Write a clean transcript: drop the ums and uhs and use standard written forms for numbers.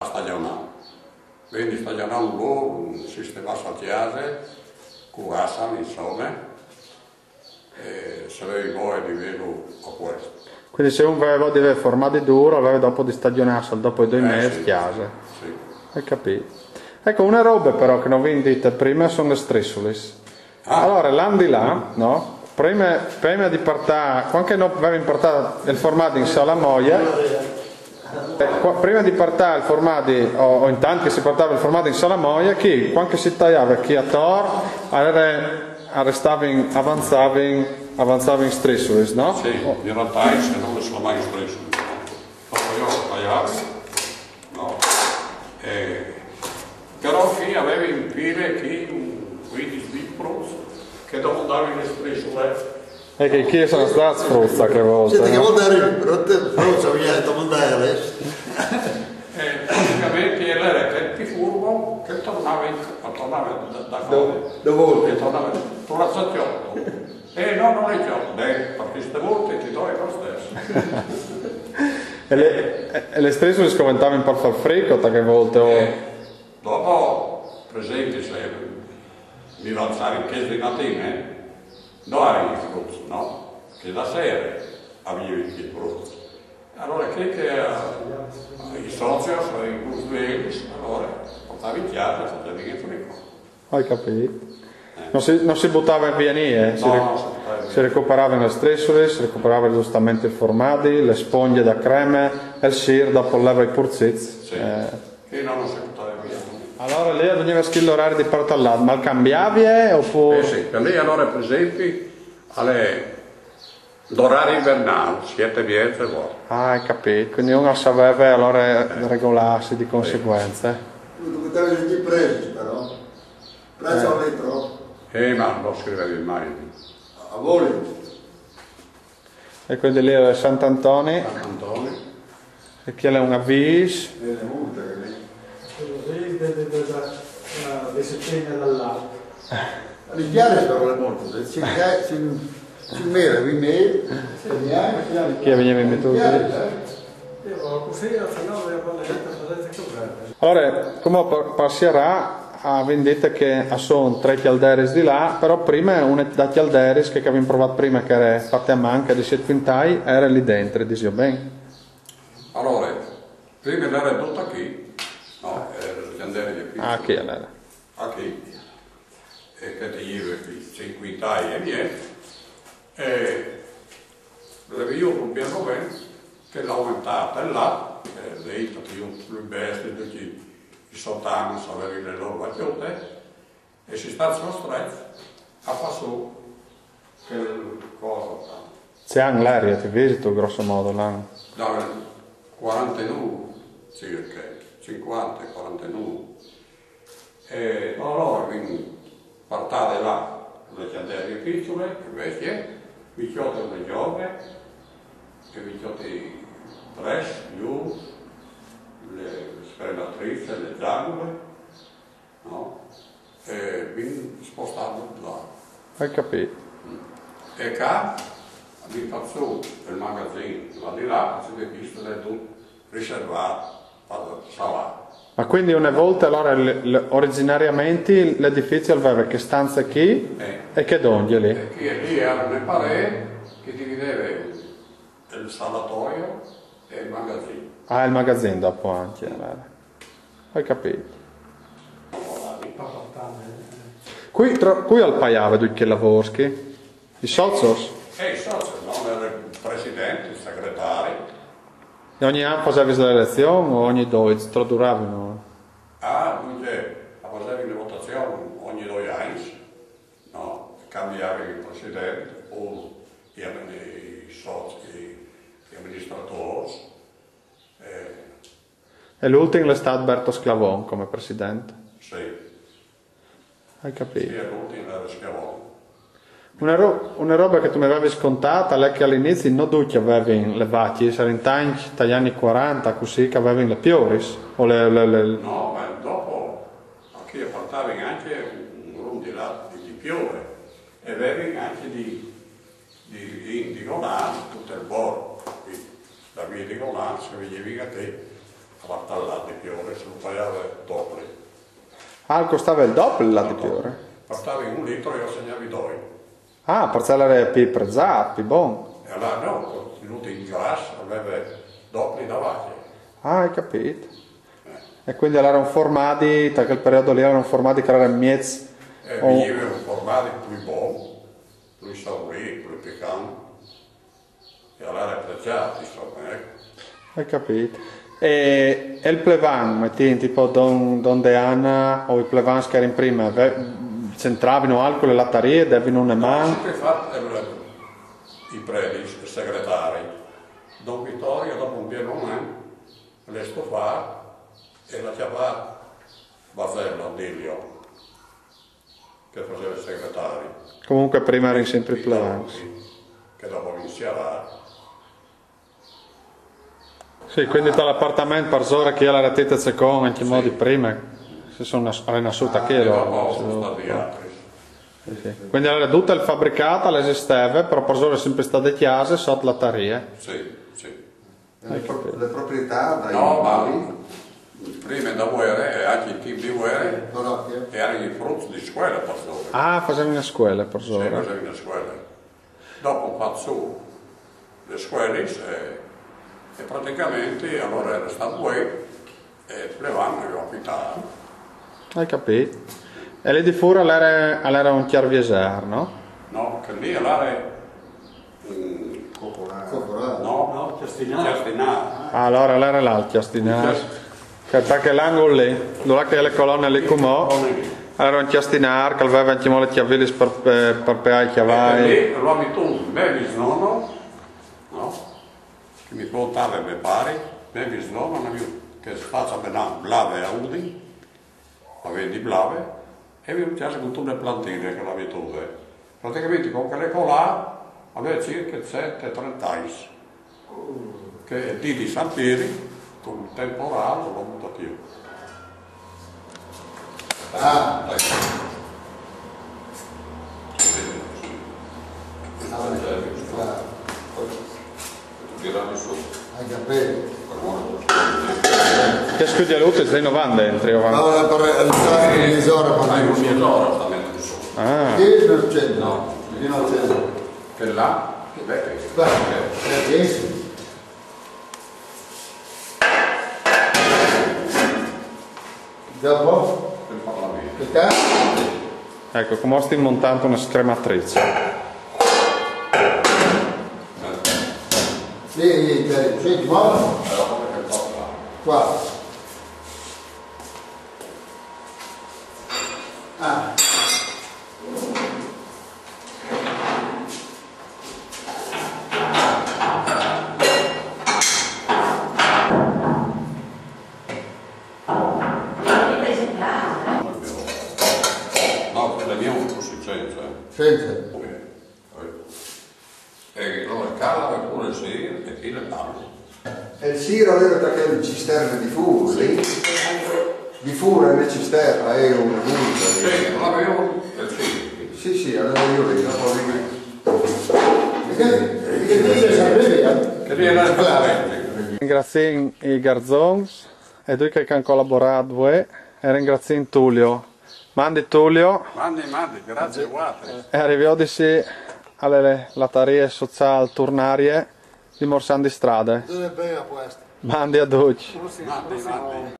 Stagionale. Quindi stagionale un po', sistema saltiase, curassa, insomma, e se avevi voi di velo a questo. Quindi se uno deve formare di duro, aveva dopo di stagionarselo, dopo i 2 mesi, Sì, chiase. sì. Hai capito? Ecco, una roba però che non vi dite prima sono le strisciulis. Allora, l'anno di là, no? Prima di partire, quando non aveva importato il formato in Salamoia, prima di partire il formato, o intanto che si portava il formato in Salamoia, chi, quando si tagliava chi a Tor, avanzava in strisciulis, no? Sì, in realtà se non lo sono mai strisciulis. Dopo io lo tagliavo, no? Però chi aveva in file chi 15 litri che dopo andava in strisciulis. E che chi sono stati spruzza che volte. Senti, che vuol dire? Però te spruzza, via, dopo andare adesso. Praticamente era che ti furbo che tornava da fuori. Dove? Che tornava sulla stazione. No, non è già, perché queste volte ti do lo stesso. E le strisciulis commentavano in far frico, che volte... Dopo, per esempio, se mi lanciare in chiesa di mattina, non avevi il frutto, no? Che la sera avevi il frutto. Allora, che i soci, i custodi, allora, portavi in chiesa e facevi il frico. Hai capito? Non si buttava via niente, si recuperavano le strisciulis, si recuperavano giustamente i formati, le sponde da creme, e il sir dopo leva i purzizi. Sì, che non si buttava via. Allora lì veniva schillo orario di partallato, ma cambiavi oppure... Sì, per lì allora per esempio l'orario invernale, 7 10 volte. Ah, hai capito, quindi uno sapeva allora regolarsi di conseguenza. Tu che avevi gli presi, però. Prezzo a litro. Ma non lo scrivevi mai. A voli. E quindi lì era Sant'Antonio, Antonio. e chi è un avviso. E le multe che lì. Di settimane dall'alto. L'Italia sono le multe. Si mera, vi meri. Chi veniva in metà? Così al finale della gente Allora, come passerà a vendetta che sono 3 chialderis di là, però prima una da chialderis che avevamo provato prima, che era fatta a manca di 7 quintai, era lì dentro, diceva bene. Allora, prima era tutta qui, no, era gli andare di qui. Ah, chi era? A qui, e che ti gli qui, 5 quintai e niente, e l'avevo un piano bene, che l'ho aumentata là, e lei che io più bestia di i sottani avevano le loro vacchiotte e si sta costretto a fare su quel cosa. C'è anche l'aria, ti visito grosso modo là. Da 49 circa, 50, 49. E allora quindi partate là, le canderie piccole, vecchie, vecchiotte le giove, e vecchiotte fresh, giù, le sfrenatrici, le zangue, no? E quindi spostato là. Hai capito? E qua mi faccio il magazzino, là di là, si vede visto le tu riservato per salare. Ma quindi una volta allora originariamente l'edificio aveva che stanza qui e che donne lì? E qui lì erano le pareti che divideva il salatoio e il magazzino. Ah, il magazzino dopo anche, allora. Hai capito? Qui al Paiave dove che lavori? I socios? E i soci, no? Era il presidente, il segretario. E ogni anno facevi le elezioni o ogni 2 duravano? Dunque, facevi le votazioni ogni 2 anni, no? Cambiavi il presidente o i soci, gli amministratori. E l'ultimo è stato Berto Sclavon come presidente. Sì, Hai sì, capito? è l'ultimo era Schiavone. Una roba che tu mi avevi scontata è che all'inizio non tutti avevano le vacche, c'erano in tanti dagli anni 40 così che avevano le pioris o No, ma dopo qui portavi anche un rum di latte di piove e avevi anche di Golano, tutto il bordo. Da via di Golano, se vedevi a te, a portare latte di piove. pagava doppio. Ah, costava il doppio il latte fiore? Portavi 1 litro e io segnavi 2. Ah, perché era più prezzato, più buono. E allora no, tenuto in grasso, aveva doppio da vacche. Ah, hai capito. E quindi erano formati, da quel periodo lì erano formati che erano miez. E venivano formati più buoni, più saporiti, più piccanti. E allora pregiati, insomma, ecco. Hai capito. E il plevan, metti tipo donde Anna o i plevans che erano prima, c'entravano alcol le latterie, devono una mano. Sempre fatto i preti, i segretari. Don Vittorio, dopo un pieno anno, le stofava e la chiamava Basello, Dilio, che faceva il segretario. Comunque prima erano sempre i plevans. Che dopo iniziava. Sì, quindi dall'appartamento per ora che la ratetta c'è con anche in modi prima, si sono rinasciuta che Dopo sono stati altri. Sì. Quindi era tutto il fabbricato, l'esisteva, però per ora è sempre state chiuse sotto la taria. Sì, sì. Le proprietà dai No, ma prima da guerra, anche in team di guerra, Dorottia. erano i frutti di scuola per ora. Ah, facevano una scuola per Sì, ora. facevano le scuole. Dopo ho fatto su le scuole e praticamente allora era stato qui e plevano e ho affittato. Hai capito? E lì di fuori era un chiarvieser, no? No, che lì allora Coccolare. no, Ciastinà. Allora era l'altra stinare. Perché l'angolo lì, dove che le colonne lì come era un chiastinar che aveva anche le chiavilli per peai chiavai. E lì l'ho avuto me bisnonno, no? Che mi portava me pare, me bisnonno che si faccia benare blave a Udin, aveva di blave, e vi ho avuto le plantine che l'avevo. Praticamente con quelle colà aveva circa 7-30 anni. Che di San Pieri, con il temporale, l'ho buttato io. Ah, Tirare su. hai capito. Che scusi all'utile stai 90 dentro, io vado. Allora per entrare in misura Hai un quando mezz'ora sta mettendo su. Ah, Chi non c'è? No. Chi non c'è? Che là, che beh, Beh, 10. Dopo? per Parlamento. Che cazzo? ecco, come sto montando una scrematrice. Sì, senti, muovo? Qua. Ah. No, quella mia è un po' senza. Senza. E allora cala pure sì, e chi le parla? E il Siro aveva perché cisterne di furo, lì? Di furo e le cisterne, è un furo. Sì, non avevo il sì. Sì, sì, allora io lì, dopo lì. Che lì era il Parlamento. Ringrazio i Garzons e tutti che hanno collaborato e ringrazio Tullio. Mandi Tullio Mandi, grazie, guarda. e arriviamo alle latterie sociali turnarie di Morsandi Strade. Dove è bene a questo? Mandi a tutti. Mandi.